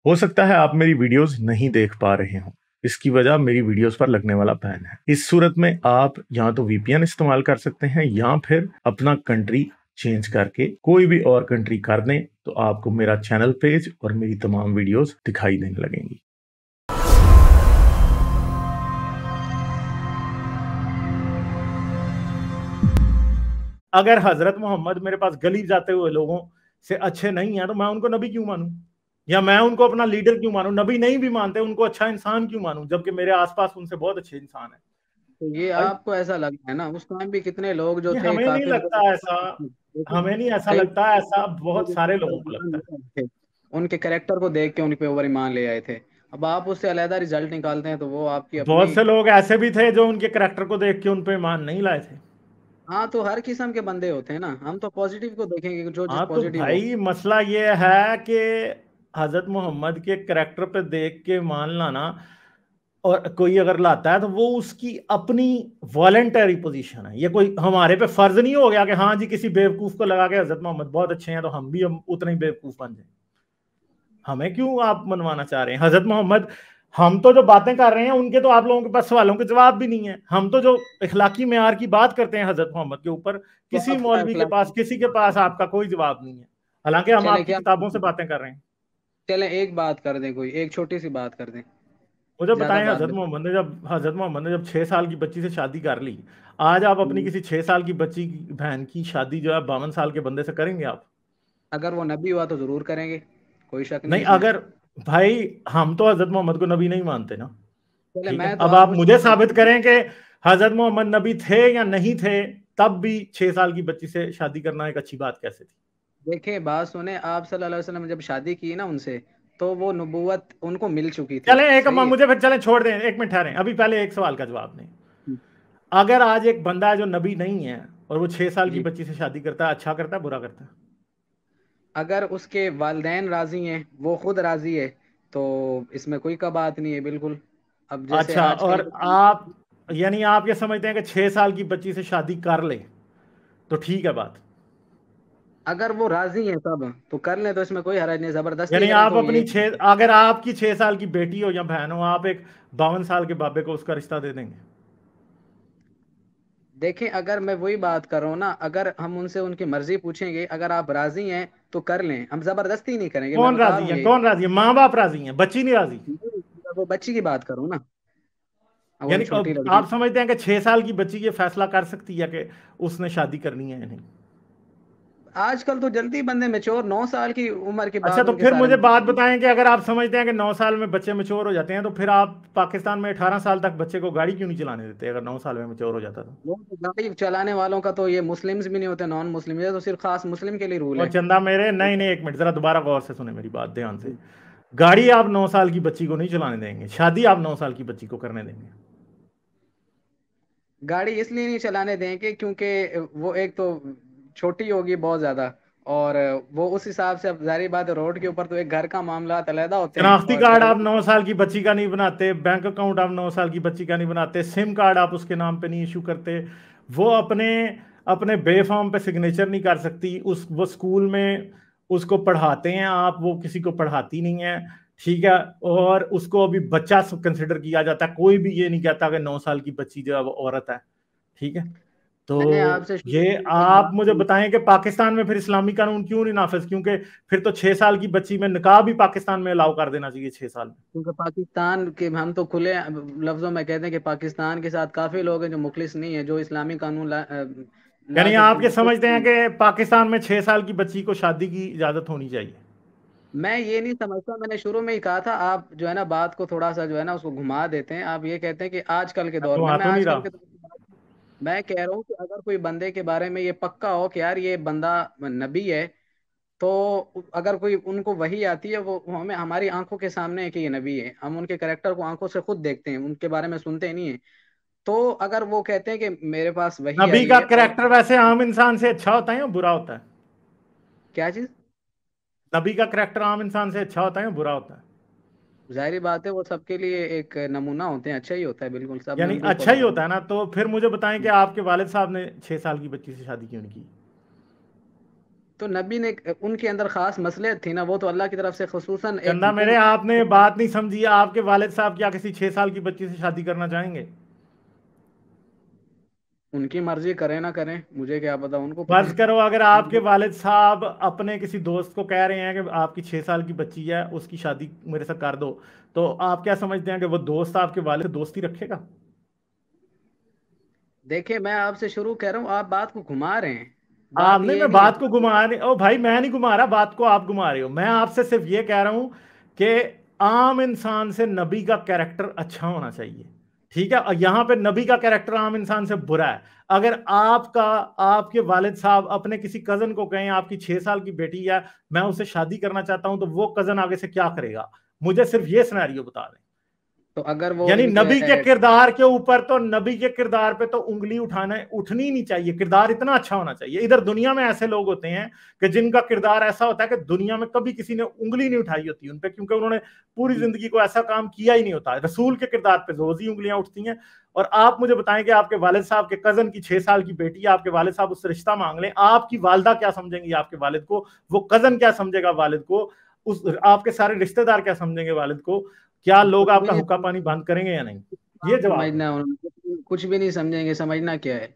हो सकता है आप मेरी वीडियोस नहीं देख पा रहे हो। इसकी वजह मेरी वीडियोस पर लगने वाला बैन है। इस सूरत में आप या तो वीपीएन इस्तेमाल कर सकते हैं या फिर अपना कंट्री चेंज करके कोई भी और कंट्री कर दें, तो आपको मेरा चैनल पेज और मेरी तमाम वीडियोस दिखाई देने लगेंगी। अगर हजरत मोहम्मद मेरे पास गली जाते हुए लोगों से अच्छे नहीं है तो मैं उनको नबी क्यों मानूं, या मैं उनको अपना लीडर क्यों मानूं? नबी नहीं भी मानते उनको अच्छा इंसान क्यों मानूं, जबकि मेरे आसपास उनसे बहुत अच्छे इंसान है। तो ये भाई आपको ऐसा लगता है ना, उस टाइम भी कितने लोग जो ये थे हमें नहीं काफिर जो लगता ऐसा, देखिए, हमें नहीं ऐसा कई लगता, ऐसा बहुत सारे लोगों को लगता है। थे, उनके कैरेक्टर को देख के उन पे ओवर ईमान ले आए थे। अब आप उससे अलहदा रिजल्ट निकालते हैं तो वो आपकी बहुत अपनी। से लोग ऐसे भी थे जो उनके करैक्टर को देख के उन पे ईमान नहीं लाए थे। हाँ, तो हर किस्म के बंदे होते हैं ना, हम तो पॉजिटिव को देखेंगे कि जो जिस हाँ तो पॉजिटिव हो। भाई मसला ये है कि हजरत मोहम्मद के करैक्टर पे देख के मान लाना, और कोई अगर लाता है तो वो उसकी अपनी वॉलेंटरी पोजीशन है। ये कोई हमारे पे फर्ज नहीं हो गया कि हाँ जी किसी बेवकूफ को लगा के हजरत मोहम्मद बहुत अच्छे हैं तो हम उतने ही बेवकूफ बन जाए। हमें क्यों आप मनवाना चाह रहे हैं हजरत मोहम्मद? हम तो जो बातें कर रहे हैं उनके तो आप लोगों के पास सवालों के जवाब भी नहीं है। हम तो जो इखलाकी मेयार की बात करते हैं हजरत मोहम्मद के ऊपर, तो किसी आपका मौलवी के इखलाक। पास किसी के पास आपका कोई जवाब नहीं है, हालांकि हम चले आपकी क्या, किताबों से बातें कर रहे हैं। चले एक बात कर दें, कोई एक छोटी सी बात कर दें। मुझे ज्यादा बताएं, बात भी। हजरत मोहम्मद ने जब 6 साल की बच्ची से शादी कर ली, आज आप अपनी किसी 6 साल की बच्ची की बहन की शादी जो है 52 साल के बंदे से करेंगे आप? अगर वो नबी हुआ तो जरूर करेंगे, कोई शक नहीं नहीं इसमें। अगर, भाई हम तो हजरत मोहम्मद को नबी नहीं मानते ना। चले, ठीक है, मैं तो अब आप आपको मुझे सवाल साबित पूछूं। करें कि हजरत मोहम्मद नबी थे या नहीं थे, तब भी 6 साल की बच्ची से शादी करना एक अच्छी बात कैसे थी? देखिए, बात सुने, आप सल्लल्लाहु अलैहि वसल्लम ने जब शादी की ना उनसे, तो वो नबूवत उनको मिल चुकी थी। चलें एक, सही है। मुझे फिर चलें छोड़ दें, एक मिनट ठहरें, अभी पहले एक सवाल का जवाब दें। अगर आज एक बंदा है जो नबी नहीं है और वो 6 साल की जी, बच्ची से शादी करता है, अच्छा करता है बुरा करता है? अगर उसके वालिदैन राजी हैं, वो खुद राजी है, तो इसमें कोई का बात नहीं है, बिल्कुल। अब जैसे अच्छा, आजकल और आप, यानी आप ये समझते हैं कि 6 साल की बच्ची से शादी कर ले तो ठीक है बात? अगर वो राजी हैं सब तो कर लें, तो इसमें कोई हरज नहीं, जबरदस्ती यानी करें आप तो ये। अपनी छह, अगर आपकी 6 साल की बेटी हो या बहन हो, आप एक 52 साल के बाबे को उसका रिश्ता दे देंगे? देखें, अगर मैं वही बात कर रहा हूँ ना, अगर हम उनसे उनकी मर्जी पूछेंगे, अगर आप राजी हैं तो कर लें, हम जबरदस्ती नहीं करेंगे, मैं कौन बता राजी रहा हूँ है, ये। कौन राजी है? माँ बाप राजी हैं, बच्ची नहीं राजी? वो बच्ची की बात करूँ ना, वो यानी छोटी अब लड़की। आप समझते हैं कि 6 साल की बच्ची ये फैसला कर सकती है कि उसने शादी करनी है या नहीं? आजकल तो जल्दी बंदे मैच्योर, 9 साल की उम्र के अच्छा, बाद तो उनके फिर सारे मुझे बात mature। बताएं कि अगर आप समझते हैं कि 9 साल में बच्चे मैच्योर हो जाते हैं, तो फिर आप पाकिस्तान में 18 साल तक बच्चे को गाड़ी क्यों नहीं चलाने देते अगर 9 साल में मैच्योर हो जाता तो? वो तो गाड़ी चलाने वालों का तो ये मुस्लिम्स भी नहीं होते, नॉन मुस्लिम, ये तो सिर्फ खास मुस्लिम के लिए रूल और है। चंदा मेरे, नहीं नहीं, एक मिनट जरा दोबारा गौर से सुने मेरी बात ध्यान से। गाड़ी आप 9 साल की बच्ची को नहीं चलाने देंगे, शादी आप 9 साल की बच्ची को करने देंगे? गाड़ी इसलिए नहीं चलाने देंगे क्योंकि वो एक तो छोटी होगी बहुत ज्यादा, और वो उस हिसाब से, अब जारी बात है, रोड के ऊपर तो एक घर का मामला अलग होते हैं शनाख्ती और कार्ड आप गाड़ी। 9 साल की बच्ची का नहीं बनाते, बैंक अकाउंट आप 9 साल की बच्ची का नहीं बनाते, सिम कार्ड आप उसके नाम पे नहीं इशू करते, वो अपने अपने बेफॉर्म पे सिग्नेचर नहीं कर सकती, उस वो स्कूल में उसको पढ़ाते हैं आप, वो किसी को पढ़ाती नहीं है। ठीक है, और उसको अभी बच्चा कंसिडर किया जाता है, कोई भी ये नहीं कहता कि 9 साल की बच्ची जो है वो औरत है। ठीक है, मैंने तो आपसे शुरू ये में एक आप बात मुझे की। बताएं कि पाकिस्तान में फिर इस्लामी कानून क्यों नहीं नाफिज? क्योंकि फिर तो 6 साल की बच्ची में निकाह भी पाकिस्तान में अलाउ कर देना चाहिए 6 साल में। क्योंकि पाकिस्तान के, हम तो खुले लफ्जों में कहते हैं कि पाकिस्तान के साथ काफी लोग हैं जो मुखलिस नहीं है, जो इस्लामी कानून ला यानी से आप ये खुश समझते हैं नहीं। कि पाकिस्तान में 6 साल की बच्ची को शादी की इजाजत होनी चाहिए? मैं ये नहीं समझता, मैंने शुरू में ही कहा था, आप जो है ना बात को थोड़ा सा जो है ना उसको घुमा देते हैं। आप ये कहते हैं कि आजकल के मैं दौर तो में, वहां मैं तो नहीं आजकल रहा। के दौर की बात, मैं कह रहा हूँ कि अगर कोई बंदे के बारे में ये पक्का हो कि यार ये बंदा नबी है, तो अगर कोई उनको वही आती है, वो हमें हमारी आंखों के सामने है कि ये नबी है, हम उनके करेक्टर को आंखों से खुद देखते हैं, उनके बारे में सुनते नहीं है। तो अगर वो कहते हैं कि मेरे पास वही नबी आई का है और। करेक्टर वैसे आम इंसान से अच्छा होता है या बुरा होता है? क्या चीज? नबी का करेक्टर आम इंसान से अच्छा होता है या बुरा होता है? जाहिर बात है, वो सबके लिए एक नमूना होते हैं, अच्छा ही होता है, बिल्कुल सब में यानी उनको अच्छा फॉलो ही करना। होता है ना, तो फिर मुझे बताएं कि आपके वालिद साहब ने 6 साल की बच्ची से शादी क्यों नहीं की? तो नबी ने, उनके अंदर खास मसलियत थी ना, वो तो अल्लाह की तरफ से खुसूसन एक चंदा मेरे, हुकूमत। आपने बात नहीं समझी। आपके वालिद साहब क्या किसी 6 साल की बच्ची से शादी करना चाहेंगे? उनकी मर्जी करें ना करें, मुझे क्या पता, उनको फर्ज पता। करो अगर आपके वालिद साहब अपने किसी दोस्त को कह रहे हैं कि आपकी 6 साल की बच्ची है, उसकी शादी मेरे से कर दो, तो आप क्या समझते हैं कि वो दोस्त आपके वालिद से दोस्ती रखेगा? देखिए, मैं आपसे शुरू कह रहा हूँ, आप बात को घुमा रहे हैं। आप बात नहीं, ये मैं नहीं है। बात को घुमा नहीं, ओ भाई मैं नहीं घुमा रहा, बात को आप घुमा रहे हो। मैं आपसे सिर्फ ये कह रहा हूं कि आम इंसान से नबी का कैरेक्टर अच्छा होना चाहिए, ठीक है? और यहां पे नबी का कैरेक्टर आम इंसान से बुरा है। अगर आपका, आपके वालिद साहब अपने किसी कजन को कहें आपकी 6 साल की बेटी है, मैं उससे शादी करना चाहता हूं, तो वो कजन आगे से क्या करेगा? मुझे सिर्फ ये सिनेरियो बता दें। तो अगर वो यानी इनके नबी के किरदार के ऊपर तो, नबी के किरदार पे तो उंगली उठनी नहीं चाहिए। किरदार इतना अच्छा होना चाहिए। इधर दुनिया में ऐसे लोग होते हैं कि जिनका किरदार ऐसा होता है कि दुनिया में कभी किसी ने उंगली नहीं उठाई होती उन पे, क्योंकि उन्होंने पूरी जिंदगी को ऐसा काम किया ही नहीं होता। रसूल के किरदार पे रोज ही उंगलियां उठती हैं। और आप मुझे बताएं कि आपके वालिद साहब के कजन की 6 साल की बेटी है, आपके वालिद साहब उससे रिश्ता मांग लें, आपकी वालदा क्या समझेंगी आपके वालिद को? वो कजन क्या समझेगा वालिद को? उस आपके सारे रिश्तेदार क्या समझेंगे वालिद को? क्या लोग कुछ भी आपका नहीं हुक्का पानी बंद करेंगे या नहीं? ये जवाब समझना है। है उन्होंने, कुछ भी नहीं समझेंगे। समझना क्या है,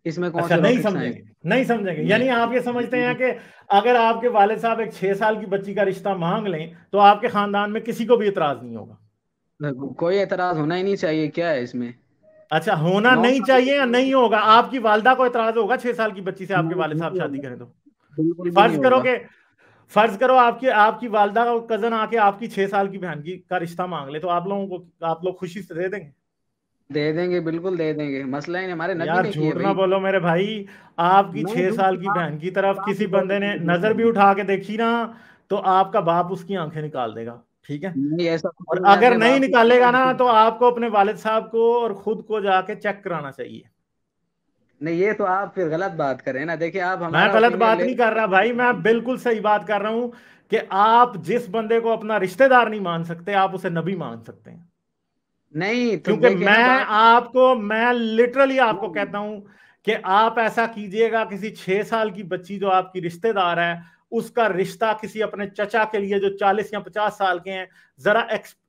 इसमें कौन अच्छा, सी नहीं रॉकेट साइंस? समझेंगे, नहीं समझेंगे। नहीं, यानी आप ये समझते हैं कि अगर आपके वालिद साहब एक 6 साल की बच्ची का रिश्ता मांग लें तो आपके खानदान में किसी को भी इतराज नहीं होगा? कोई एतराज होना ही नहीं चाहिए, क्या है इसमें? अच्छा, होना नौ नहीं साल की चाहिए या नहीं होगा? आपकी वालदा को इतराज होगा 6 साल की बच्ची से आपके नहीं, वालिद साहब नहीं शादी होगा, करें तो? बिल्कुल भी नहीं फर्ज करो होगा। कि, फर्ज करो आपकी आपकी वालदा का कजन आके आपकी 6 साल की बहन की का रिश्ता मांग ले, तो आप लोगों को, आप लोग खुशी से दे देंगे? दे देंगे, बिल्कुल दे देंगे, मसला ही नहीं, हमारे नबी यार ने किए झूठ ना भाई। बोलो मेरे भाई। आपकी मैं छह झूठ साल की की बात, बहन की तरफ बात किसी ही गौर बंदे ने करके नजर भी देखो। उठा के देखी ना, तो आपका बाप उसकी आंखें निकाल देगा, ठीक है? नहीं, ऐसा कुछ और नहीं है, अगर अपने नहीं बाप निकालेगा ना, की। तो आपको अपने वालिद साहब को और खुद को जाके चेक कराना चाहिए। नहीं, ये तो आप फिर गलत बात कर रहे हैं ना। देखिए, आप मैं हमारा गलत ओपिनियन बात ले नहीं रहे कर रहा भाई, मैं हैं। बिल्कुल सही बात कर रहा हूं कि आप जिस बंदे को अपना रिश्तेदार नहीं मान सकते, आप उसे नबी मान सकते हैं। नहीं तो क्योंकि देखिए ना बात। मैं लिटरली आपको नहीं, कहता हूं कि आप ऐसा कीजिएगा, किसी 6 साल की बच्ची जो आपकी रिश्तेदार है, उसका रिश्ता किसी अपने चचा के लिए जो 40 या 50 साल के हैं, जरा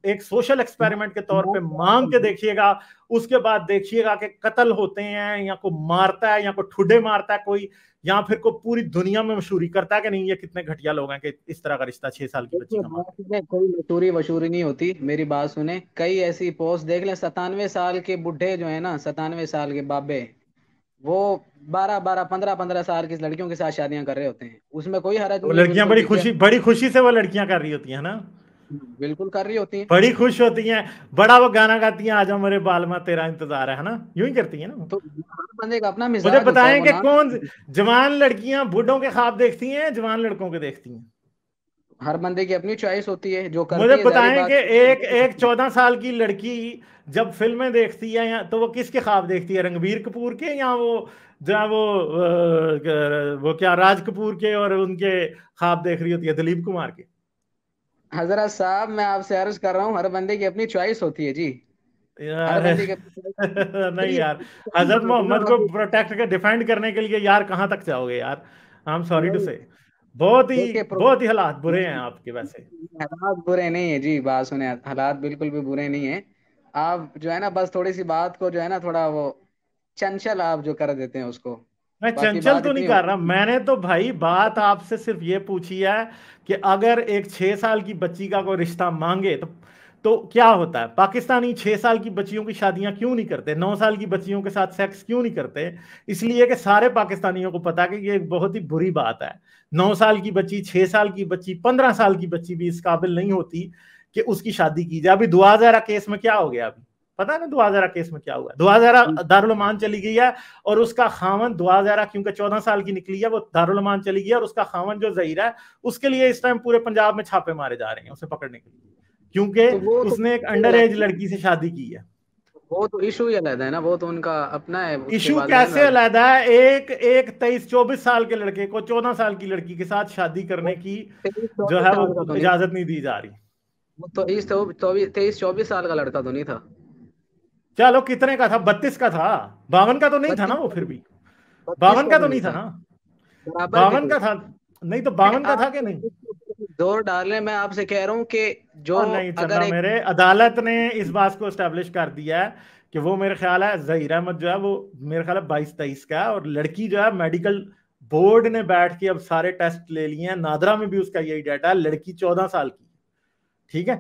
एक सोशल एक्सपेरिमेंट के तौर मैं पे क्या मांग के कहूँ? देखिएगा। उसके बाद देखिएगा कि कत्ल होते हैं, या कोई मारता है, या कोई ठुड्डे मारता है कोई, या फिर कोई पूरी दुनिया में मशहूरी करता है कि नहीं, ये कितने घटिया लोग हैं कि इस तरह का रिश्ता 6 साल की बच्ची देखिए, का मांग बात में कोई मशहूरी वशूरी नहीं होती, मेरी बात सुने। कई ऐसी पोस्ट देख लें, 97 साल के बुढ़े जो है ना, 97 साल के बाबे, वो 12-12, 15-15 साल की लड़कियों के साथ शादियां कर रहे होते हैं। उसमें कोई हरज वो नहीं है, लड़कियां बिल्कुल भी। क्या? बड़ी खुशी से वो लड़कियां कर रही होती हैं ना, बिल्कुल कर रही होती हैं। बड़ी खुश होती हैं, बड़ा वो गाना गाती हैं, आजा मेरे बाल में तेरा इंतजार है ना, यूं ही करती हैं ना। तो हर बंदे का अपना मुझे मिजाज होता है, बताएं वो कि ना। कौन जवान लड़कियां बूढ़ों के ख्वाब देखती हैं, जवान लड़कों के देखती हैं? हर बंदे की अपनी चॉइस होती है, जो मुझे करती है, जारी बताएं कि बात एक है। एक 14 साल की लड़की जब फिल्में देखती है, या तो वो किसके ख्वाब देखती है? रणबीर कपूर के, या वो जहाँ वो क्या राज कपूर के और उनके ख्वाब देख रही होती है, दिलीप कुमार के? हजरत साहब, मैं आपसे अर्ज कर रहा हूँ, हर बंदे की अपनी चॉइस होती है जी। हर यार बंदे की अपनी choice। नहीं मेरी यार, सही हजरत बात है ना मोहम्मद को बाकी। प्रोटेक्ट के डिफेंड करने के लिए यार कहाँ तक जाओगे यार? आई एम सॉरी टू नहीं, से। देखिए बहुत ही हालात बुरे हैं आपके वैसे। हालात बुरे नहीं है जी, बात सुने, हालात बिल्कुल भी बुरे नहीं है। आप जो है ना, बस थोड़ी सी बात को जो है ना, थोड़ा वो चंचल आप जो कर देते हैं उसको। मैं बाकी चंचल बात तो नहीं इतनी कर रहा, होती मैंने तो भाई बात आपसे सिर्फ ये पूछी है कि अगर एक 6 साल की बच्ची का कोई रिश्ता मांगे तो क्या होता है? पाकिस्तानी 6 साल की बच्चियों की शादियां क्यों नहीं करते? 9 साल की बच्चियों के साथ सेक्स क्यों नहीं करते? इसलिए कि सारे पाकिस्तानियों को पता है कि ये एक बहुत ही बुरी बात है। 9 साल की बच्ची, 6 साल की बच्ची, 15 साल की बच्ची भी इस काबिल नहीं होती कि उसकी शादी की जाए। अभी दुआ ज़रा केस में क्या हो गया? अभी पता है ना दुआ ज़रा केस में क्या हुआ? दुआ ज़रा है। दारुल अमान चली गई है, और उसका खावन दुआ ज़हरा, क्योंकि 14 साल की निकली है, वो दारुल अमान चली गई है, और उसका खावन जो जहीरा है, उसके लिए इस टाइम पूरे पंजाब में छापे मारे जा रहे हैं उसे पकड़ने के लिए, क्योंकि तो वो तो उसने एक अंडर एज लड़की से शादी की है। वो तो इशू ही अलग है ना, वो तो उनका अपना है, उसके इशू वालिदैन कैसे राजी। अलग है? एक एक 23-24 साल के लड़के को 14 साल की लड़की के साथ शादी करने की 23-24 जो है वो साल का तो नहीं था। इजाजत नहीं दी जा रही। वो तो 23-24 साल का लड़का तो नहीं था। चलो कितने का था? 32 का था? 52 का तो नहीं था ना वो? फिर भी 32 52 का का भी तो नहीं नहीं था था। ना? बराबर भी 52 तो। का था। नहीं तो नहीं, 52 का था आप कि नहीं? जोर डाल रहे हैं, मैं आपसे कह रहा हूँ कि जो और नहीं अगर चन्ना एक, मेरे, अदालत ने इस बात को एस्टेब्लिश कर दिया है कि वो, मेरे ख्याल है जहीर अहमद जो है वो मेरे ख्याल है 22-23 का है, और लड़की जो है मेडिकल बोर्ड ने बैठ के अब सारे टेस्ट ले लिए हैं, नादरा में भी उसका यही डाटा है, लड़की 14 साल की। ठीक है,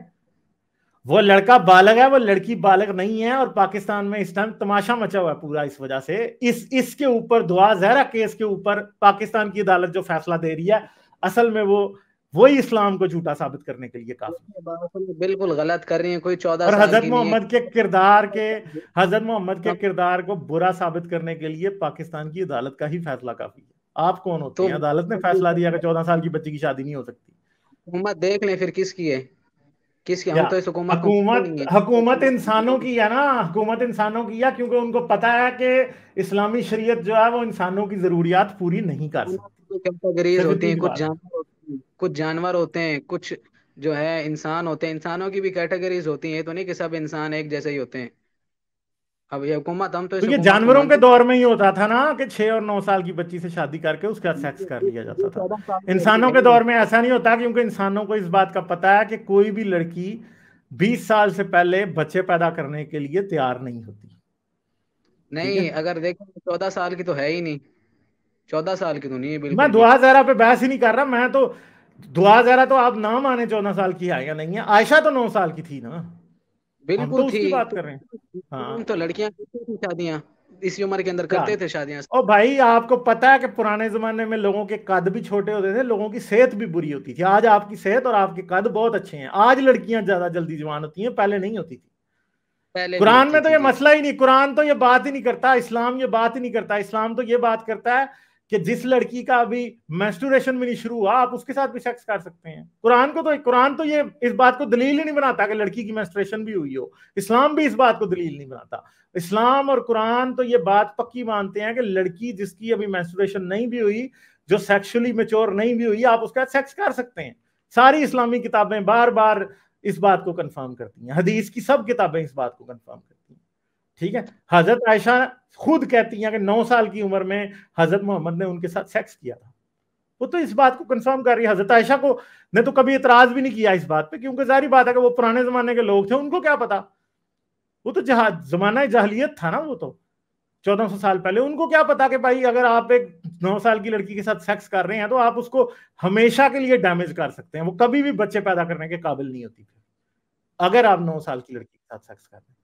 वो लड़का बालग है, वो लड़की बालग नहीं है। और पाकिस्तान में इस टाइम तमाशा मचा हुआ है पूरा इस वजह से। इसके ऊपर दुआ जहरा केस के ऊपर पाकिस्तान की अदालत जो फैसला दे रही है, असल में वो वही इस्लाम को झूठा साबित करने के लिए काफी। बिल्कुल गलत कर रही है, कोई 14 और साल की नहीं है। हजरत मोहम्मद के किरदार को बुरा साबित करने के लिए पाकिस्तान की अदालत का ही फैसला काफी है। आप कौन होते तो हैं? अदालत ने फैसला दिया कि 14 साल की बच्ची की शादी नहीं हो सकती। हुकूमत देख लें फिर किसकी है, किसकी, क्या? हम तो इस हुकूमत को मानते हुकूमत नहीं है। हुकूमत इंसानों की है ना, हुकूमत इंसानों की है, क्योंकि उनको पता है कि इस्लामी शरीयत जो है वो इंसानों की जरूरियात पूरी नहीं कर सकती। कैटेगरीज सिर्फ होती इतनी हैं, सी कुछ बात है। जानवर होते हैं, कुछ जानवर होते हैं, कुछ जो है इंसान होते हैं, इंसानों की भी कैटेगरीज होती हैं, ये तो नहीं कि सब इंसान एक जैसे ही होते हैं। अब ये हुकूमत, हम तो तो इस ये हुकूमत को जानवरों के मानते दौर में ही होता था ना कि 6 और 9 साल की बच्ची से शादी करके उसका सेक्स कर लिया जाता ये था। 14 साल की लड़की इंसानों है के नहीं। दौर में ऐसा नहीं होता, क्योंकि इंसानों को इस बात का पता है कि कोई भी लड़की 20 साल से पहले बच्चे पैदा करने के लिए तैयार नहीं होती। ठीक है, नहीं, अगर देखें तो 14 साल की तो है ही नहीं, 14 साल की तो नहीं है मैं बिल्कुल भी। दुआ जहरा पे बहस ही नहीं कर रहा। मैं तो दुआ जहरा तो आप ना माने 14 साल की है या नहीं है, आयशा तो 9 साल की थी ना। हम बिल्कुल तो थी। उसकी बात तो कर रहे हैं। हाँ, तो लड़कियां करती थी शादियां, इसी उम्र के अंदर क्या? करते थे शादियां। ओ भाई, आपको पता है कि पुराने जमाने में लोगों के कद भी छोटे होते थे, लोगों की सेहत भी बुरी होती थी। आज आपकी सेहत और आपके कद बहुत अच्छे हैं। आज लड़कियां ज्यादा जल्दी जवान होती हैं, पहले नहीं होती थी। पहले नहीं कुरान होती में तो थी ये जी। मसला ही नहीं, कुरान तो ये बात ही नहीं करता, इस्लाम ये बात ही नहीं करता। इस्लाम तो ये बात करता है कि जिस लड़की का अभी मेंस्ट्रुएशन भी नहीं शुरू हुआ, आप उसके साथ भी सेक्स कर सकते हैं। कुरान तो ये इस बात को दलील ही नहीं बनाता कि लड़की की मेंस्ट्रुएशन भी हुई हो। इस्लाम भी इस बात को दलील नहीं बनाता। इस्लाम और कुरान तो ये बात पक्की मानते हैं कि लड़की जिसकी अभी मेंस्ट्रुएशन नहीं भी हुई, जो सेक्सुअली मेच्योर नहीं भी हुई, आप उसके साथ सेक्स कर सकते हैं। सारी इस्लामी किताबें बार बार इस बात को कंफर्म करती हैं, हदीस की सब किताबें इस बात को कंफर्म करती हैं। ठीक है, हजरत आयशा खुद कहती हैं कि 9 साल की उम्र में हजरत मोहम्मद ने उनके साथ सेक्स किया था। वो तो इस बात को कंफर्म कर रही है। हजरत आयशा को ने तो कभी इतराज भी नहीं किया इस बात पे, क्योंकि जारी बात है कि वो पुराने जमाने के लोग थे, उनको क्या पता। वो तो जमाना जहलियत था ना, वो तो 1400 साल पहले। उनको क्या पता कि भाई अगर आप एक 9 साल की लड़की के साथ सेक्स कर रहे हैं तो आप उसको हमेशा के लिए डैमेज कर सकते हैं। वो कभी भी बच्चे पैदा करने के काबिल नहीं होती अगर आप 9 साल की लड़की के साथ सेक्स कर रहे हैं।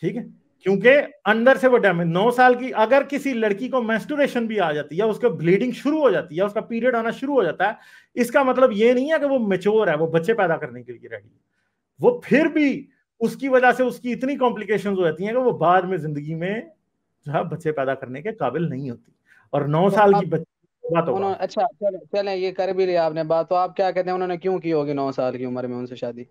ठीक है, क्योंकि अंदर से वो डैमेज, 9 साल की अगर किसी लड़की को मेंस्ट्रुएशन भी आ जाती है, उसका ब्लीडिंग शुरू हो जाती है, उसका पीरियड आना शुरू हो जाता है, इसका मतलब ये नहीं है कि वो मेच्योर है, वो बच्चे पैदा करने के लिए रेडी है। वो फिर भी उसकी वजह से उसकी इतनी कॉम्प्लिकेशन हो जाती हैं कि वो बाद में जिंदगी में जो है बच्चे पैदा करने के काबिल नहीं होती। और नौ तो साल की आप, बच्ची बात होगा। उन्होंने, अच्छा चले चले, ये कर भी लिया आपने बात, तो आप क्या कहते हैं उन्होंने क्यों की होगी 9 साल की उम्र में उनसे शादी?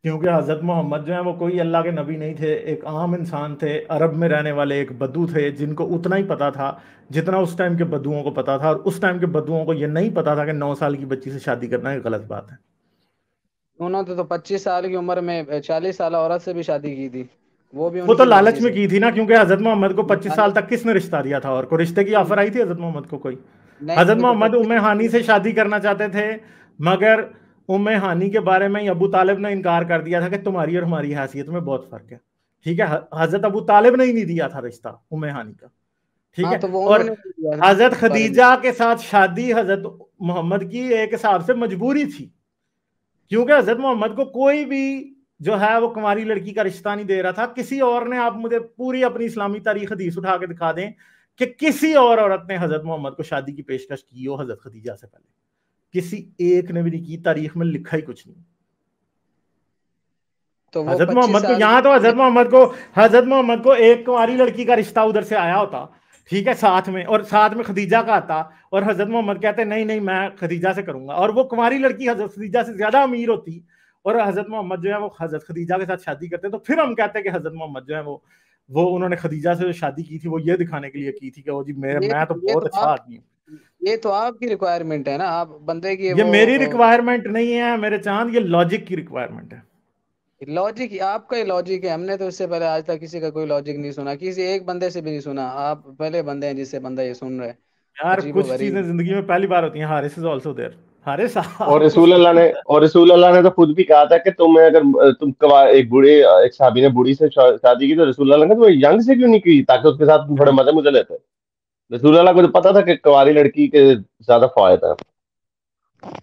क्योंकि हजरत मोहम्मद जो है वो कोई अल्लाह के नबी नहीं थे, एक आम इंसान थे, अरब में रहने वाले एक बद्दू थे, जिनको उतना ही पता था जितना उस टाइम के बद्दुओं को पता था। और उस टाइम के बद्दुओं को ये नहीं पता था कि 9 साल की बच्ची से शादी करना एक गलत बात है। उन्होंने तो 25 साल की उम्र में 40 साल औरत से भी शादी की थी, वो भी वो तो उनकी लालच मर्जी में से। की थी ना, क्योंकि हजरत मोहम्मद को 25 साल लालच तक किसने रिश्ता दिया था? और को रिश्ते की ऑफर आई थी हजरत मोहम्मद को कोई? नहीं, हजरत नहीं, तो मोहम्मद उम्मे हानी 25। से शादी करना चाहते थे, मगर उम्मे हानी के बारे में अबू तालिब ने इनकार कर दिया था कि तुम्हारी और हमारी हैसियत में बहुत फर्क है। ठीक है, हजरत अबू तालिब ने ही नहीं दिया था रिश्ता उम्मे हानी का। ठीक हाँ, है, तो वो और उन्होंने भी दिया था हजरत बारे में। खदीजा के साथ शादी हजरत मोहम्मद की एक हिसाब से मजबूरी थी, क्योंकि हजरत मोहम्मद को कोई भी जो है वो कुंवारी लड़की का रिश्ता नहीं दे रहा था किसी और ने। आप मुझे पूरी अपनी इस्लामी तारीख हदीस उठा के दिखा दें कि किसी और औरत ने हजरत मोहम्मद को शादी की पेशकश की हो हजरत खदीजा से पहले। किसी एक ने भी नहीं की, तारीख में लिखा ही कुछ नहीं। तो वो हजरत पच्चीस मोहम्मद को साल यहां तो हजरत मोहम्मद को एक कुंवारी लड़की का रिश्ता उधर से आया होता, ठीक है, साथ में, और साथ में खदीजा का आता, और हजरत मोहम्मद कहते नहीं नहीं मैं खदीजा से करूंगा, और वो कुंवारी लड़की हजरत खदीजा से ज्यादा अमीर होती, और हजरत मोहम्मद जो है वो हजरत खदीजा के साथ शादी करते, तो फिर हम कहते हैं कि हजरत मोहम्मद जो है वो उन्होंने खदीजा से जो शादी की थी वो ये दिखाने के लिए की थी कि वो जी ये मैं तो ये बहुत तो अच्छा आप आदमी हूँ। ये तो आपकी रिक्वायरमेंट है ना, आप बंदे की ये वो मेरी रिक्वायरमेंट नहीं है मेरे चांद, ये लॉजिक की रिक्वायरमेंट है। लॉजिक, आपका ही लॉजिक है। हमने तो इससे पहले आज तक किसी का कोई लॉजिक नहीं सुना, किसी एक बंदे से भी नहीं सुना। आप पहले बंदे हैं जिससे बंदा ये सुन रहा है। यार अजीबो कुछ गरीब। चीजें जिंदगी में पहली बार होती हैं। Haris is also there. Haris और आप रसूल उसको अल्लाह ने और रसूल अल्लाह ने तो खुद भी कहा था कि तुम्हें अगर एक साहबी ने बूढ़ी से शादी की तो रसूल अल्लाह ने तुम्हें यंग से क्यों नहीं की, ताकि उसके साथ तुम थोड़े हाँ। मजे मुझे लेते। रसूल अल्लाह को तो पता था कि कुंवारी लड़की के ज्यादा फायदा है।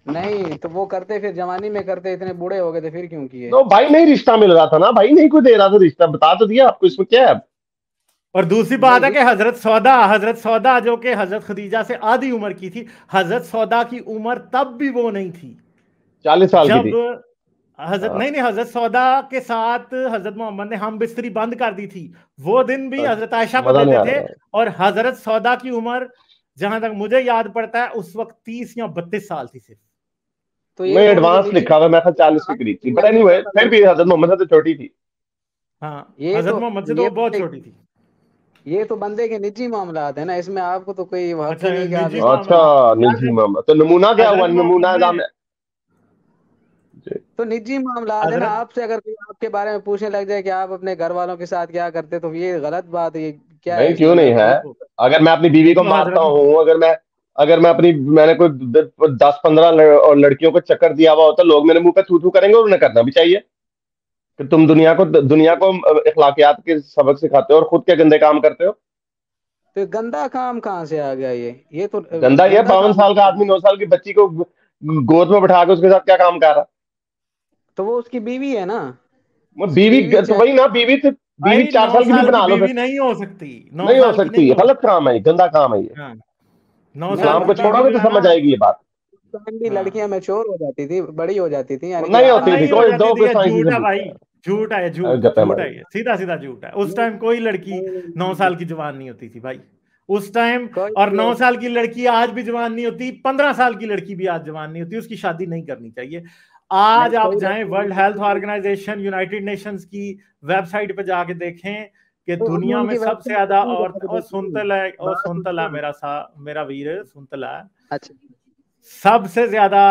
नहीं तो वो करते, फिर जवानी में करते, इतने बूढ़े हो गए थे फिर क्यों किए? नो भाई, नहीं रिश्ता मिल रहा था ना भाई, नहीं कोई दे रहा था रिश्ता, बता तो दिया आपको, इसमें क्या है। और दूसरी नहीं बात है कि हजरत सौदा जो कि हजरत खदीजा से आधी उम्र की थी, हजरत सौदा की उम्र तब भी वो नहीं थी 40 साल की जब थी। हजरत हाँ, नहीं नहीं हजरत सौदा के साथ हजरत मोहम्मद ने हम बिस्तरी बंद कर दी थी। वो दिन भी हजरत आयशा को मजा नहीं देते आ थे। रहा। और हजरत सौदा की उम्र जहां तक मुझे याद पड़ता है उस वक्त 30 या 32 साल थी सिर्फ। तो ये नहीं, तो उनके एडवांस निजी लिखा हुआ है, मैं 40 के करीब थी, बट एनीवे फिर भी हजरत मोहम्मद से तो छोटी थी। हाँ, ये हजरत तो मोहम्मद से तो ये वो बहुत छोटी थी। ये तो बंदे के निजी मामलात है ना, इसमें आपको तो कोई हक अच्छा, ही नहीं कि आप निजी इसमें अच्छा, मामला। निजी यार मामला तो नमूना क्या हुआ, हजरत मोहम्मद नमूना ने नाम है जी। तो निजी मामलात है ना, हजरत आपसे अगर कोई आपके बारे में पूछने लग जाए कि आप अपने घर वालों के साथ क्या करते, तो ये गलत बात है। ये क्या है नहीं, इसमें, क्यों नहीं मैं तो है। देखो। अगर मैं अपनी बीवी को देखो मारता हजरत हूँ, अगर मैं अपनी मैंने कोई 10-15 लड़कियों को चक्कर दिया हुआ होता, लोग मेरे मुंह पे थू थू करेंगे, और उन्हें करना भी चाहिए कि तुम दुनिया को इखलाकियात के सबक सिखाते हो और खुद के गंदे काम करते हो। तो ये गंदा काम कहाँ से आ गया? ये तो गंदा ये गंदा 52 काम साल का है। आदमी 9 साल की बच्ची को गोद में बैठा के उसके साथ क्या काम कर रहा तो वो उसकी बीवी है ना, है। वो उसकी बीवी बीवी तो चाहे। वही ना, बीवी भाई 4 9 साल की भी साल की बना लो बीवी फिर। नहीं हो सकती। नौ नहीं हो साल की सकती, नहीं ये हो गलत सकती। काम है, ये गंदा काम है ये। हाँ, 9 साल इस्लाम मैं की को बीवी छोड़ोगे जो तो है ना। समझ आएगी ये बात। टाइम भी हाँ, लड़कियां मैच्योर हो जाती थी, बड़ी हो जाती थी, यानी कि नहीं और होती थी, नहीं हो कोई जाती दो थी। कोई ये साइंस झूठ से है पूछता भाई। है। झूठ है, झूठ गप्पे झूठ मारी। है, ये सीधा सीधा झूठ है। उस टाइम कोई लड़की 9 साल की जवान नहीं होती थी भाई उस टाइम। और 9 साल की लड़की आज भी जवान नहीं होती। 15 साल की लड़की भी आज जवान नहीं होती। उसकी शादी नहीं करनी चाहिए। नहीं आज आप कोई जाएं लड़की World Health Organization, United Nations की वेबसाइट पे जाके देखें कि तो हम दुनिया में उनकी सबसे वेबसाइट पे ज्यादा क्यों औरत, जाके और देखें? बात सुनतल है सुनो। मेरा वीर सुनतल है। अच्छा। सबसे ज्यादा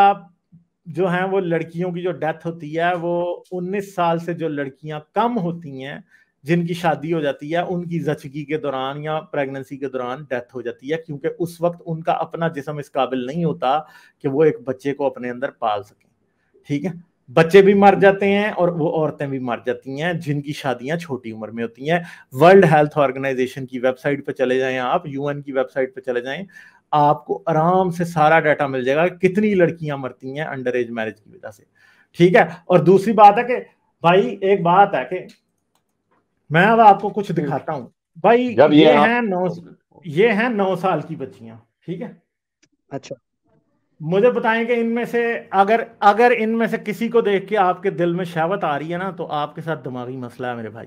जो हैं वो लड़कियों की जो डेथ होती है वो 19 साल से जो लड़कियां कम होती हैं जिनकी शादी हो जाती है, उनकी जचगी के दौरान या प्रेगनेंसी के दौरान डेथ हो जाती है, क्योंकि उस वक्त उनका अपना जिस्म इस काबिल नहीं होता कि वो एक बच्चे को अपने अंदर पाल सकें। ठीक है, बच्चे भी मर जाते हैं और वो औरतें भी मर जाती हैं जिनकी शादियां छोटी उम्र में होती हैं। वर्ल्ड हेल्थ ऑर्गेनाइजेशन की वेबसाइट पे चले जाएं, आप यूएन की वेबसाइट पे चले जाएं, आपको आराम से सारा डाटा मिल जाएगा कितनी लड़कियां मरती हैं अंडर एज मैरिज की वजह से। ठीक है, और दूसरी बात है कि भाई एक बात है कि मैं अब आपको कुछ दिखाता हूं भाई। जब ये आप ये हैं 9 साल की बच्चियां। ठीक है, अच्छा। मुझे बताएं कि इनमें से अगर अगर इनमें से किसी को देख के आपके दिल में शहवत आ रही है ना, तो आपके साथ दिमागी मसला है मेरे भाई।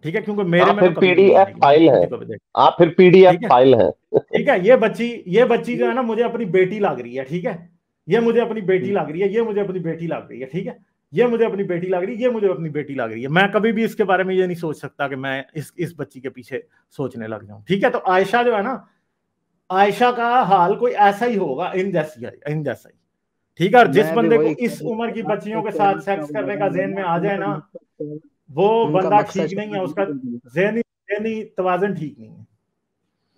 ठीक है, क्योंकि मेरे आप में तो फिर कभी भी नहीं पीडीएफ आएगी, मैं फाइल है, किसी को भी देख। आप फिर पीडीएफ ठीक है, फाइल है। ठीक है, ये बच्ची जो है ना मुझे अपनी बेटी लग रही है। ठीक है, ये मुझे अपनी बेटी लग रही है, ये मुझे अपनी बेटी लग रही है। ठीक है, ये मुझे अपनी बेटी लग रही है, ये मुझे अपनी बेटी लग रही है। मैं कभी भी इसके बारे में ये नहीं सोच सकता कि मैं इस बच्ची के पीछे सोचने लग जाऊं। ठीक है, तो आयशा जो है ना, आयशा का हाल कोई ऐसा ही होगा, इन जैसा ही। ठीक है, और जिस मैं भी बंदे को वही कह इस रहा उम्र हूँ, की आपको बच्चियों के साथ कहने का सेक्स वो करने का मजा ज़हन में लगा, आ जाए उनका ना, मकसद, वो उनका बंदा मकसद ठीक नहीं है, उसका बिल्कुल नहीं था। ज़हनी तवाज़ुन ठीक नहीं है।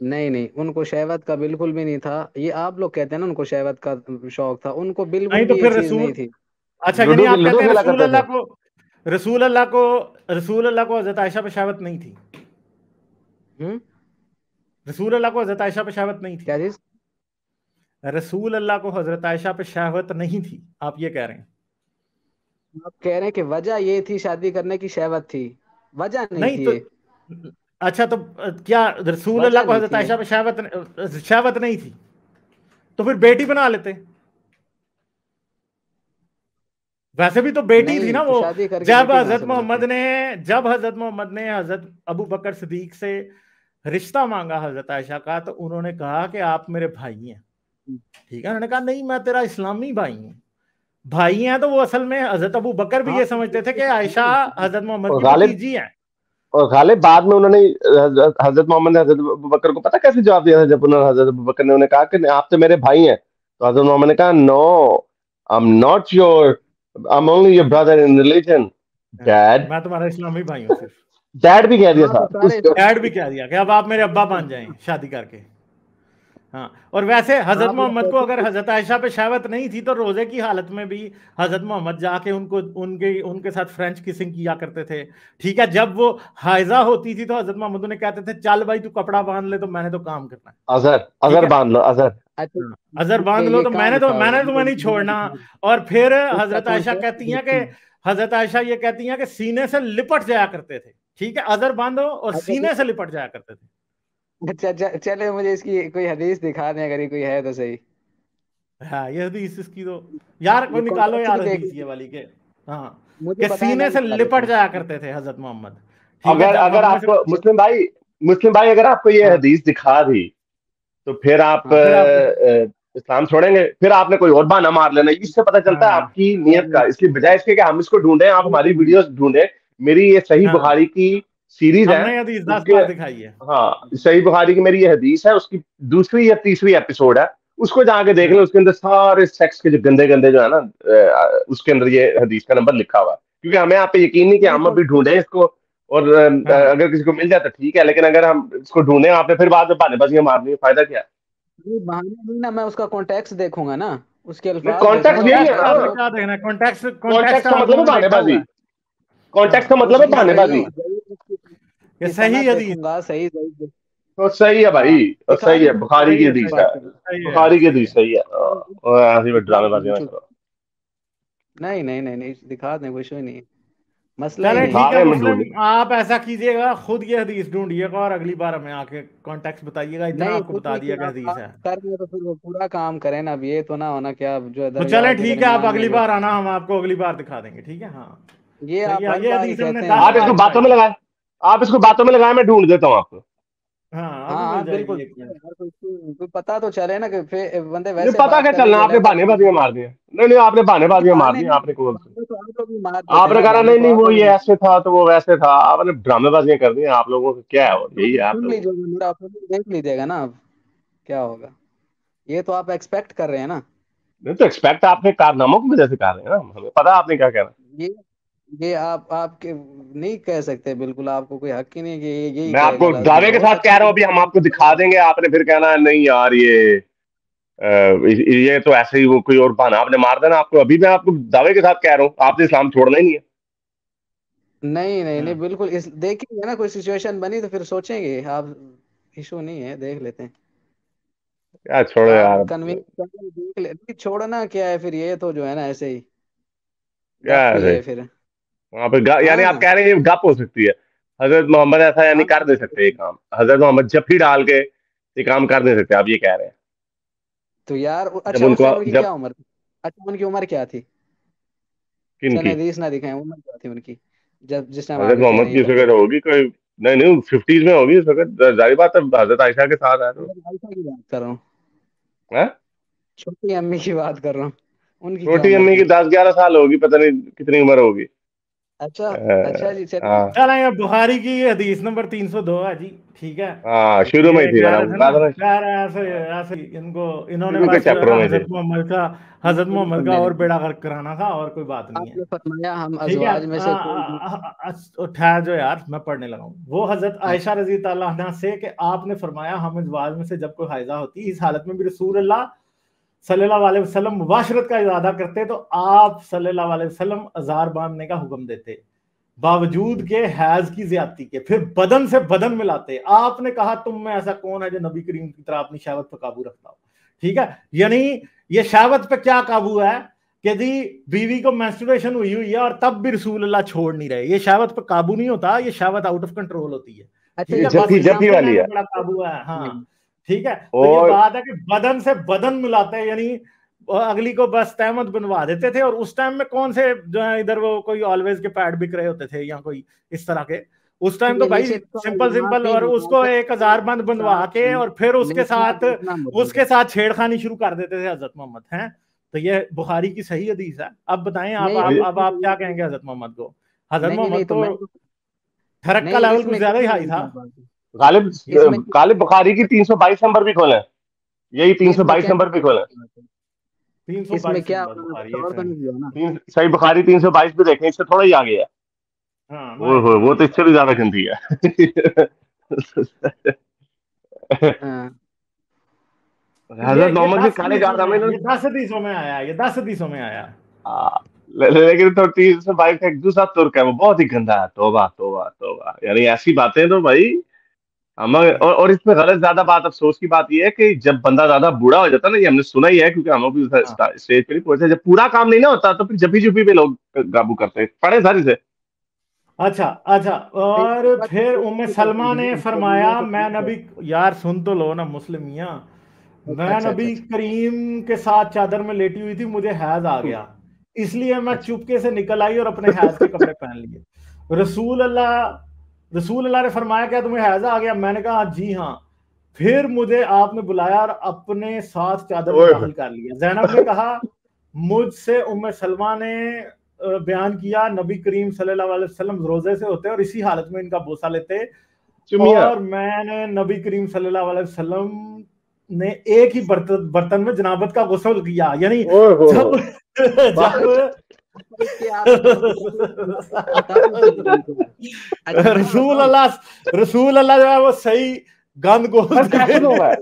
नहीं नहीं, उनको शहवत का बिल्कुल भी नहीं था। ये आप लोग कहते हैं ना उनको शहवत का शौक था, उनको बिल्कुल नहीं तो भी ये फिर चीज नहीं रसूल, थी। अच्छा यानी लूडो आप लूडो कहते हैं खेला करते थे। रसूल अल्लाह को हजरत आयशा पे शहवत नहीं थी। हम्म। रसूल अल्लाह को हजरत आयशा पे शहवत नहीं थी। क्या चीज? रसूल अल्लाह को हजरत आयशा पे शहवत नहीं थी, आप ये कह रहे हैं। आप कह रहे हैं कि वजह ये थी शादी करने की, शहवत थी, वजह नहीं नहीं थी तो ये। अच्छा, तो क्या रसूल अल्लाह वजह को नहीं हजरत थी ये। आयशा पे शहवत नहीं थी? तो फिर बेटी बना लेते। वैसे भी तो बेटी थी नहीं ना तो वो। शादी करके बेटी कहाँ से बनाते? जब हजरत मोहम्मद ने हजरत अबू बकर सिद्दीक से रिश्ता मांगा हजरत आयशा का, तो उन्होंने कहा कि आप मेरे भाई हैं। ठीक है, उन्होंने कहा नहीं, मैं तेरा इस्लामी भाई हूं। भाई हैं तो वो असल में हजरत अबू बकर भी हाँ ये तो समझते थे बेटे कि तो आयशा भाई। हजरत मोहम्मद और की गालिब भतीजी है। और गालिब बाद में उन्होंने हजरत मोहम्मद ने हजरत अबू बकर को पता कैसे जवाब दिया था, जब उन्होंने हजरत अबू बकर ने उन्हें कहा कि आप तो मेरे भाई हैं, तो हजरत मोहम्मद ने कहा no, I am not your, I am only your brother in religion, dad. मैं तुम्हारा इस्लामी भाई हूँ सिर्फ। डैड भी कह दिया हाँ था तो सारे उसको। डैड भी कह दिया कि अब आप मेरे अब्बा बन जाएं शादी करके। हाँ, और वैसे हजरत आप लोग मोहम्मद को कहते अगर हैं हजरत आयशा पे शहवत नहीं थी तो रोजे की हालत में भी हजरत मोहम्मद जाके उनको उनके उनके साथ फ्रेंच किसिंग किया करते थे। ठीक है, जब वो हाइजा होती थी तो हजरत मोहम्मद उन्हें कहते थे चल भाई तू कपड़ा बांध ले, तो मैंने तो काम करना है। अजहर, ठीक अजहर है, बांध लो, अजहर। अच्छा, हाँ, अजहर बांध लो, ये तो कहाँ मैंने तो लिखा हुआ है? तुम्हें नहीं छोड़ना। और फिर हजरत आयशा कहती हैं कि हजरत आयशा ये कहती हैं कि सीने से लिपट जाया करते थे। ठीक है, अजहर बांधो और सीने से लिपट जाया करते थे। चले मुझे इसकी कोई हदीस दिखा दें, अगर ये कोई है तो सही। हाँ, ये हदीस इसकी तो यार कोई ये निकालो कॉन्टेक्स्ट यार भी देख हदीस ये लीजिए, वाली के। हाँ, मुझे कि बताया, मैं सीने से बता देता लिपट हूँ। जाया करते थे हजरत मोहम्मद। ठीक है, अगर जब अगर हम में से आपको मुस्लिम भाई अगर आपको ये हाँ हदीस दिखा दी, तो फिर आप हाँ फिर आप इस्लाम छोड़ेंगे? फिर आपने कोई और बहाना मार लेना। इससे पता चलता है हाँ आपकी नीयत का। इसलिए बजाय इसके कि हम इसको ढूंढें, आप हमारी वीडियोस ढूंढें। मेरी ये सही हाँ, बुखारी की सीरीज है, हमने ये हदीस 10 उसके, बार दिखाई है। हाँ, सही बुखारी की मेरी ये हदीस है, उसकी दूसरी या तीसरी एपिसोड है। उसको जाके देख लें, हाँ उसके अंदर सारे सेक्स के जो गंदे गंदे जो है ना, उसके अंदर ये हदीस का नंबर लिखा हुआ है। क्योंकि हमें यहाँ पे यकीन नहीं कि नहीं हम तो अभी ढूंढें इसको, और हाँ, अगर किसी को मिल जाए तो ठीक है, लेकिन अगर हम इसको ढूंढें आपने फिर बाद में बहानेबाजियां मारनी है, फायदा क्या है? ये बहाने नहीं ना, मैं उसका कॉन्टेक्स्ट देखूंगा ना, उसके नहीं, अल्फाज कॉन्टेक्स्ट देखूंगा, यही उसके है कॉन्टेक्स्ट ना। बाद आपने वो क्या देखना है? कॉन्टेक्स्ट कॉन्टेक्स्ट कॉन्टेक्स्ट का आपको मतलब है मैंने देखा हुआ बहानेबाजी। है। कॉन्टेक्स्ट का हाँ, मतलब है उसकी बहानेबाजी। ये की सही सनद हदीस। देखूंगा, सही सही। तो सही है हाँ, भाई, तो दिखा सही है, दें, बुखारी सही की है, हदीस सही है। है, सही है यार, बुखारी की सही हदीस है। सही है। और ऐसी में दिखा ड्रामेबाजी दें, ना छुट करो। नहीं नहीं नहीं नहीं, दिखा दें, कुछ भी नहीं है, मसला ही चले नहीं है। ठीक है भागे में ढूंढ। मुस्लिम, आप ऐसा कीजिएगा, खुद ये हदीस ढूंढिएगा और अगली बार हमें आके कॉन्टेक्स्ट बताइएगा। इतना नहीं आपको कुछ बता नहीं दिया किया, कि हदीस आप है। कर रहे हो तो फिर वो पूरा काम करें ना। अब ये तो ना होना कि आप जो है तो दरियाओं चलें के ठीक है, आप दरमियान में अगली जो, बार आना, हम आपको अगली बार दिखा देंगे। ठीक है, हाँ ये सही आप है, हर ये बार ही हदीस हमने कहते हैं 10 आप यार। इसको बार बातों दिखाई में है। लगाए, आप इसको बातों में लगाए, मैं ढूंढ देता हूँ आपको। हाँ, हाँ अभी मिल हाँ जाएगी बिल्कुल, एक मिनट। यार कोई पता तो चले ना, कि फिर बंदे नहीं वैसे पता बात क्या कर रहे चलना, जो आपने अलग बात बहानेबाजियां मार दी। नहीं नहीं, आपने नहीं, बहानेबाजियां मार बहाने दी, नहीं, आपने कौन सी। बहाने तो आप लोग भी मार देते आपने हैं, कहा बहाने नहीं तो नहीं आप वो लोग ये भी। ऐसे था तो वो वैसे था, आपने ड्रामेबाजियां कर दी। आप लोगों को क्या है, यही है आप सुन लोगों को। लीजिएगा, मेरा ओपिनियन देख लीजिएगा ना अब क्या होगा। ये तो आप एक्सपेक्ट कर रहे हैं ना। नहीं तो एक्सपेक्ट आपने कारनामों की वजह से कर रहे हैं ना, हमें पता है आपने क्या कहना। ये ये आपके नहीं कह सकते, बिल्कुल आपको कोई हक ही नहीं है कि ये यही मैं कहेगा आपको लाजमी, दावे के हो साथ सकता कह है रहा कि हूँ, अभी हम आपको दिखा देंगे, आपने फिर कहना है नहीं यार ये तो ऐसे ही वो कोई और बहाना आपने मार देना। आपको अभी मैं आपको दावे के साथ कह रहा हूँ, आपने इस्लाम छोड़ना ही नहीं है। नहीं नहीं नहीं, हाँ बिल्कुल इस देखेंगे ना, कोई सिचुएशन बनी तो फिर सोचेंगे आप, इशू नहीं है, देख लेते हैं। यार छोड़ो आप यार। कन्विंस करके देख ले, नहीं छोड़ना क्या है फिर, ये तो जो है ना ऐसे ही गप यार ही है फिर। वहां पे यानी आप हाँ कह रहे हैं ये गप हो सकती है। हजरत मोहम्मद ऐसा यानी हाँ, कर दे सकते ये काम, हजरत मोहम्मद जब ही डाल के ये काम कर दे सकते, आप ये कह रहे हैं? तो यार जब अच्छा, उस उनको टाइम उनकी जब क्या उम्र थी? अच्छा, उनकी उम्र क्या थी? चले किनकी? हदीस ना दिखाएं, उम्र क्या थी उनकी जब जिस टाइम आप हजरत ये कह मोहम्मद रहे हैं की ये उस बंदे वक्त होगी कोई, नहीं नहीं 50s में होगी उस वक्त, जाहिर बात है हजरत आयशा के साथ है तो। मैं आयशा की बात कर रहा हूँ, हैं? छोटी अम्मी की बात कर रहा हूँ, उनकी क्या छोटी उम्र अम्मी की थी? 10-11 साल होगी, पता नहीं कितनी उम्र होगी। अच्छा अच्छा जी, चलिए। हाँ चलें, ये बुखारी की हदीस नंबर 302 है जी। ठीक है, हाँ, शुरू में ही ये थी कह जरा रहे वो थे ना, कहा था ना, कह रहे हैं ऐसे ऐसे इनको, इन्होंने शुरू के बस चैप्टरों में थे। हजरत मोहम्मद का नहीं और नहीं, बेड़ा गर्क कराना था, और कोई बात नहीं है। आपने फरमाया हम ठीक है, अजवाज में से कोई भी। ठहर जो यार, मैं पढ़ने लगा हूँ। वो हजरत हाँ, आयशा रजी तआला अन्हा से कि आपने फरमाया हम इज़वाज में से जब कोई हाइजा होती, इस हालत में भी रसूल अल्लाह सल्लल्लाहु अलैहि वसल्लम मुबाशरत का इरादा करते तो आप सल्लल्लाहु अलैहि वसल्लम अजार बांधने का हुक्म देते, बावजूद के हैज की ज्यादती के, फिर बदन से बदन मिलाते। आपने कहा तुम में ऐसा कौन है जो नबी करीम की तरह अपनी शहवत पर काबू रखता हो। ठीक है, यानी ये शहवत पे क्या काबू है कि जी बीवी को मेंस्ट्रुएशन हुई हुई है और तब भी रसूल अल्लाह छोड़ नहीं रहे। ये शहवत पे काबू नहीं होता, ये शहवत आउट ऑफ कंट्रोल होती है। अच्छा ठीक ये है, ये बस जफ्फी ये जफ्फी सामने वाली रहना है। बड़ा काबू है। हाँ ठीक है, तो ये और बात है कि बदन से बदन मिलाते हैं, यानी अगली को बस तहमत बनवा देते थे। और उस टाइम में कौन से जो है इधर वो कोई ऑलवेज के पैड बिक रहे होते थे या कोई इस तरह के, उस टाइम तो ये भाई नीचे लिखा हुआ सिंपल यहाँ सिंपल, भी और उसको एक हजार बंद बनवा के और फिर लेटना बैठना उसके बोलेगा। साथ छेड़खानी शुरू कर देते थे हजरत मोहम्मद हैं। तो ये बुखारी की सही हदीस है। अब बताएं आप नहीं आप ये अब आप क्या कहेंगे हजरत मोहम्मद को? हजरत नहीं नहीं, मोहम्मद तो तो मैं ठरक का नहीं, लेवल कुछ इसमें ज्यादा ही किसने हाई था। लिखा बात? गालिब, इसमें गालिब बुखारी की 322 नंबर भी खोलें, यही इसमें 322 क्या नंबर भी खोलें। 322 इसमें क्या नंबर उन्होंने बुखारी कुछ और तो नहीं दिया ना? सही बुखारी 322 भी देखें, इससे थोड़ा ही आगे है। हाँ मैं वो एक मिनट वो तो देखता इससे भी ज्यादा गंदी है। हाँ हजरत ये मोहम्मद के 10 काले हदीसों में कारनामे है, ना। ये 10 हदीसों में आया, ये 10 हदीसों में आया। लेकिन तो तीन से भाई का एक दूसरा तुर्क है, वो बहुत ही गंदा है। तौबा तौबा तौबा, यानी ऐसी बातें तो भाई हम। और इसमें गलत ज्यादा बात, अफसोस की बात यह है कि जब बंदा ज्यादा बूढ़ा हो जाता है ना, ये हमने सुना ही है क्योंकि हम लोग भी हाँ। स्टेज पे नहीं पहुंचे, जब पूरा काम नहीं ना होता तो फिर जबी जुबी पे लोग काबू करते हैं, पढ़े सर इसे। अच्छा अच्छा, और फिर उम्मे सलमा ने फरमाया, मैं नबी, यार सुन तो लो ना मुस्लिम मियाँ, मैं अच्छा अच्छा नबी अच्छा। करीम के साथ चादर में लेटी हुई थी, मुझे हैज आ हम्म, गया, इसलिए मैं अच्छा। चुपके से निकल आई और अपने हैज के कपड़े पहन लिए। रसूल अल्लाह रसूल अल्लाह ने फरमाया, क्या तुम्हें हैज आ गया? मैंने कहा जी हाँ। फिर मुझे आपने बुलाया और अपने साथ चादर में ओए होए। दाखिल कर लिया। जैनब ने कहा, मुझसे उम्मे सलमा ने बयान किया, नबी करीम सल्लल्लाहु अलैहि वसल्लम रोजे से होते और इसी हालत में इनका बोसा लेते, चुमिया। और मैंने नबी करीम सल्लल्लाहु अलैहि वसल्लम ने एक ही बर्तन बर्तन में जनाबत का गुस्ल किया, यानी ओए हो जब जब इसकी आपने बता दी थी तुमको। अच्छा मैं रसूल बताऊं। अल्लाह रसूल अल्लाह जो है वो सही गंद सर गोश्त कैसे के। नौबा है?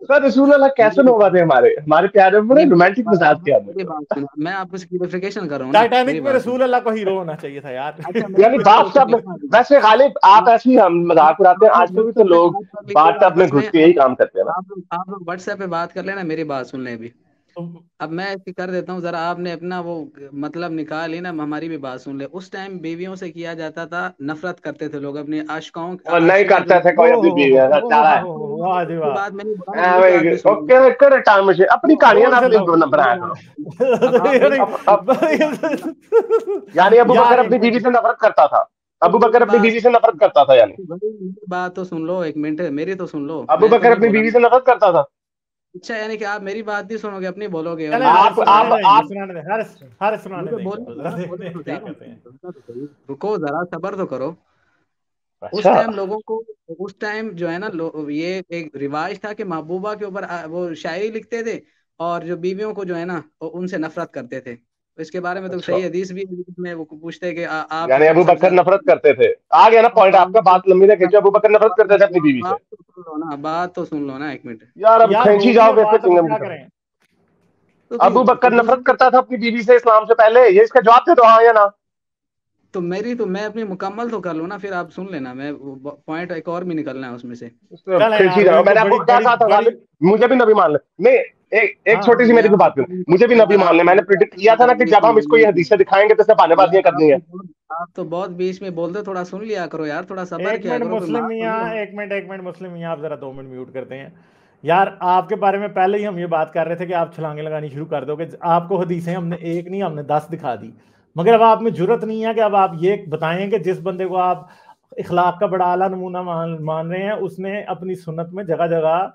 सर रसूल अल्लाह कैसे मेरी नौबा थे? हमारे हमारे प्यारे बड़े मेरी रोमांटिक बात मिजाज के आदमी मेरी थे। बात सुनो, मैं आपको क्लियरिफिकेशन कर रहा हूँ ना, मेरी टाइटैनिक में बात सुनो। रसूल अल्लाह को हीरो होना चाहिए था यार। अच्छा मेरी यानी बात बात को सब में। सुनो ना अभी। वैसे गालिब आप आप ऐसे ही हम मजाक उड़ाते हैं, आप लोग आजकल भी तो व्हाट्सएप पे लोग बात कर लीजिए बात में आपस में। घुस के यही काम करते हैं ना। आप लोग व्हाट्सएप पे बात कर लेना, मेरी बात सुन लें अभी। तो अब मैं ऐसे कर देता हूँ, जरा आपने अपना वो मतलब निकाल ही ना, हमारी भी बात सुन ले। उस टाइम बीवियों से किया जाता था, नफरत करते थे लोग अपने आशिकाओं और नहीं आशिकों के करता था लिए। कोई अपनी बीवी के साथ, चारा है। वाह जी उसके वाह। बाद मैंने बोला ना, मेरी बात भी सुनो। ओके कर टाइम मुझे अपनी कहानियां ना कौन से अपनी लोग? बनाया मेरी बात करो। अब आप मेरी अब यानी अबू यार बकर एक अपनी बीवी मिनट, से नफरत करता था। तो अबू मेरी बकर अपनी बात बीवी से नफरत करता था यानी। भाई, मेरी बात तो सुन लो, एक मिनट मेरी तो सुन लो, अबू मैं तो बकर नहीं अपनी बोला बीवी ना। से नफरत करता था। अच्छा यानी कि आप मेरी बात नहीं सुनोगे, अपनी बोलोगे चले मैं हर आप आपकी सुनाने आप बोलूंगा। देंगे, आप सुनाने देंगे, हर हर सुनाने मुझे देंगे, बोलने तो दो जरा ना, बोलने देखते हैं तो क्या सही ना, कहते हैं। रुको तो सही, रुको जरा सबर तो करो। उस अच्छा। टाइम लोगों को, उस टाइम जो है ना ये एक रिवाज था कि महबूबा के ऊपर वो शायरी लिखते थे, और जो बीवियों को जो है ना वो उनसे नफरत करते थे। तो इसके बारे में तो अच्छा सही हदीस भी है जिसमें वो पूछते हैं कि आप यानी अबू सबसे बकर ज्यादा। नफरत करते थे। आ गया ना पॉइंट बात आपका, बात लंबी ना खींचो, अबू बकर नफरत करते थे अपनी बीवी से। बात तो सुन लो ना, बात तो सुन लो ना, एक मिनट। यार अब यार खींची हो गई है जाओगे फिर बात, अब चिंगम की क्या तरह। करें? तो अबू फिर बकर नफरत दूसरी, करता था अपनी बीवी से इस्लाम से पहले, ये इसका जवाब दे दो हाँ या ना। तो मेरी तो मैं अपनी मुकम्मल तो कर लूँ ना, फिर आप सुन लेना, मैं पॉइंट एक और भी निकलना है उसमें से। उसमें चले खींची यार, जाओ, वही तो मैंने आपको बड़ी क्या बड़ी कहा था बड़ी। गालिब? मुझे भी नबी मान ले नहीं। एक हाँ छोटी सी मेरी तो यार बात करो, मुझे भी नबी यार मान आप ले। तो मैंने बहुत प्रिडिक्ट किया था ना कि जब हम इसको ये हदीसें दिखाएंगे तो इसे बहानेबाजियां यार करनी है। आप तो बहुत बीच में बोलते, थोड़ा सुन लिया करो यार, थोड़ा सब्र एक किया मिनट करो, फिर मुस्लिम मार मियाँ, थोड़ी हम। एक मिनट मुस्लिम मियाँ, आप जरा 2 मिनट म्यूट करते हैं। यार आपके बारे में पहले ही हम ये बात कर रहे थे कि आप छलांगे लगानी शुरू कर दोगे, आपको हदीसें हमने एक नहीं, हमने 10 दिखा दी, मगर अब आप में जुर्रत नहीं है कि अब आप ये बताएं कि जिस बंदे को आप इखलाक का बड़ा आला नमूना मान रहे हैं, उसने अपनी सुन्नत में जगह जगह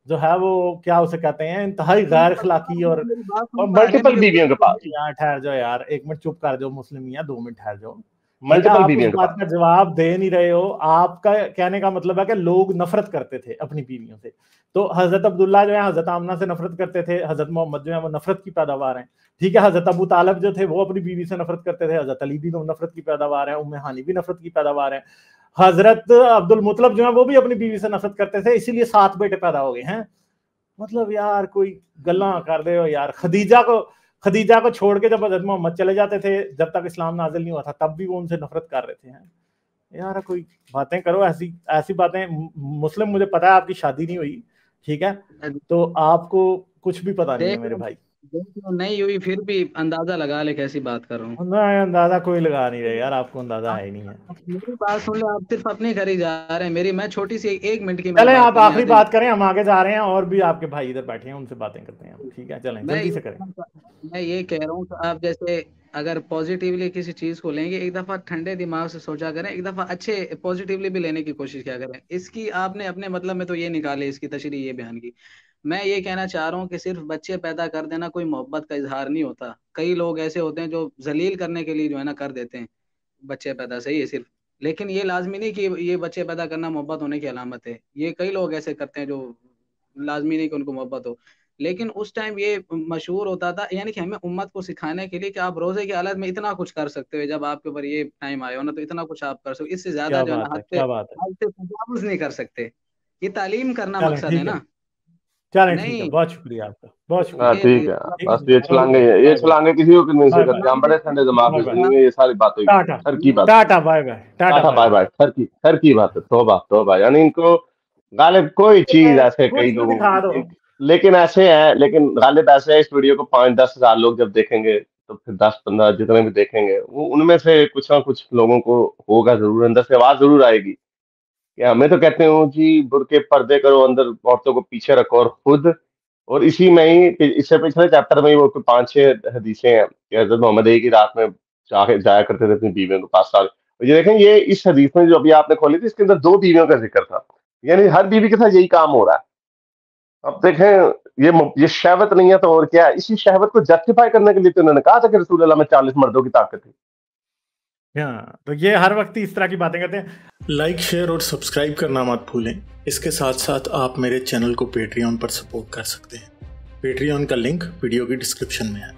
जो है वो क्या उसे कहते हैं, इंतहाई गैर अखलाकी मेरी बात और सुन पा रहे हैं, मल्टीपल मुझे बीवियों के पास। यार ठहर जाओ यार, 1 मिनट चुप कर जाओ मुस्लिम मियाँ, 2 मिनट ठहर जाओ। ठीक है, मल्टीपल आप उस बीवियों के बात पास। का जवाब दे नहीं रहे हो। आपका कहने का मतलब है कि लोग नफरत करते थे अपनी बीवियों से। तो हजरत अब्दुल्ला जो है हजरत आमना से नफरत करते थे, हजरत मोहम्मद जो है वो नफरत की पैदावार है। ठीक है, हजरत अबू तालब जो थे वो अपनी बीवी से नफरत करते थे, हजरत अली भी तो नफरत की पैदावार है, उम्मे हानी भी नफरत की पैदावार है, हजरत अब्दुल मुतलब जो है वो भी अपनी बीवी से नफरत करते थे, इसीलिए 7 बेटे पैदा हो गए हैं। मतलब यार कोई गल्ला कर रहे हो यार। खदीजा को छोड़ के जब हजरत मोहम्मद चले जाते थे, जब तक इस्लाम नाजिल नहीं हुआ था, तब भी वो उनसे नफरत कर रहे थे हैं। यार कोई बातें करो, ऐसी ऐसी बातें। मुस्लिम, मुझे पता है आपकी शादी नहीं हुई, ठीक है, तो आपको कुछ भी पता नहीं है देख मेरे लो, भाई। देख लो नहीं हुई फिर भी अंदाजा लगा ले कैसी बात कर रहा हूँ। ना, अंदाजा कोई लगा नहीं रहे यार, आपको अंदाजा है ही नहीं है। मेरी बात सुन लो, आप सिर्फ अपने घर ही जा रहे हैं, मेरी मैं छोटी सी 1 मिनट की मैंने चले बात आप करनी है, आखिरी आधे बात मिनट। करें, हम आगे जा रहे हैं, और भी आपके भाई इधर बैठे हैं, उनसे बातें करते हैं हम, ठीक है, चलें मैं जल्दी ये से करें। मैं ये कह रहा हूँ कि आप जैसे अगर पॉजिटिवली किसी चीज को लेंगे, एक दफा ठंडे दिमाग से सोचा करें, एक दफा अच्छे पॉजिटिवली भी लेने की कोशिश किया करें। इसकी आपने अपने मतलब में तो ये निकाले, इसकी तशरीह ये बयान की। मैं ये कहना चाह रहा हूँ कि सिर्फ बच्चे पैदा कर देना कोई मोहब्बत का इजहार नहीं होता। कई लोग ऐसे होते हैं जो जलील करने के लिए जो है ना कर देते हैं बच्चे पैदा, सही है सिर्फ। लेकिन ये लाजमी नहीं कि ये बच्चे पैदा करना मोहब्बत होने की अलामत है। ये कई लोग ऐसे करते हैं जो लाजमी नहीं कि उनको मोहब्बत हो। लेकिन उस टाइम ये मशहूर होता था, यानी कि हमें उम्मत को सिखाने के लिए कि आप रोजे की हालत में इतना कुछ कर सकते हो, जब आपके ऊपर ये टाइम आए हो ना तो इतना कुछ आप कर सकते हो, इससे ज्यादा क्या जो है ना बात है, क्या बात है। हद से तजावुज नहीं कर सकते। ये तालीम करना चलें मकसद है ठीक है। ना। चलें ठीक है, नहीं बहुत शुक्रिया आपका, बहुत हाँ शुक्रिया। ठीक है, ठीक बस है, ये छलांगे किसी को नहीं से करते, हम बड़े ठंडे दिमाग से बाय बाय, सुनेंगे ये सारी बातें। टाटा सर की बात, tata bye bye, tata tata bye bye bye. Bye, sir की बात है, तोबा यानी इनको गालिब कोई चीज ऐसे कुछ कई भी लोगों दिखा दो। लेकिन ऐसे है, लेकिन गालिब ऐसे है, इस वीडियो को 5-10 हजार लोग जब देखेंगे तो फिर 10-15 जितने भी देखेंगे वो उनमें से कुछ ना कुछ लोगों को होगा जरूर, अंदर से आवाज जरूर आएगी कि मैं तो कहते हूँ जी बुर्के पर्दे करो, अंदर औरतों को पीछे रखो और खुद, और इसी में ही इससे पिछले चैप्टर में ही वो 5-6 हदीसें हैं कि हजरत मोहम्मद एक ही रात में जाया करते थे अपनी बीवियों के पास साल। ये देखें, ये इस हदीस में जो अभी आपने खोली थी इसके अंदर 2 बीवियों का जिक्र था, यानी हर बीवी के साथ यही काम हो रहा है। अब देखें ये शहवत नहीं है तो और क्या है, इसी शहवत को जस्टिफाई करने के लिए तो उन्होंने कहा था कि रसूल अल्लाह में 40 मर्दों की ताकत थी। हाँ, तो ये हर वक्त इस तरह की बातें करते हैं। लाइक, शेयर और सब्सक्राइब करना मत भूलें। इसके साथ साथ आप मेरे चैनल को पेट्रियन पर सपोर्ट कर सकते हैं। पेट्रियन का लिंक वीडियो की डिस्क्रिप्शन में है।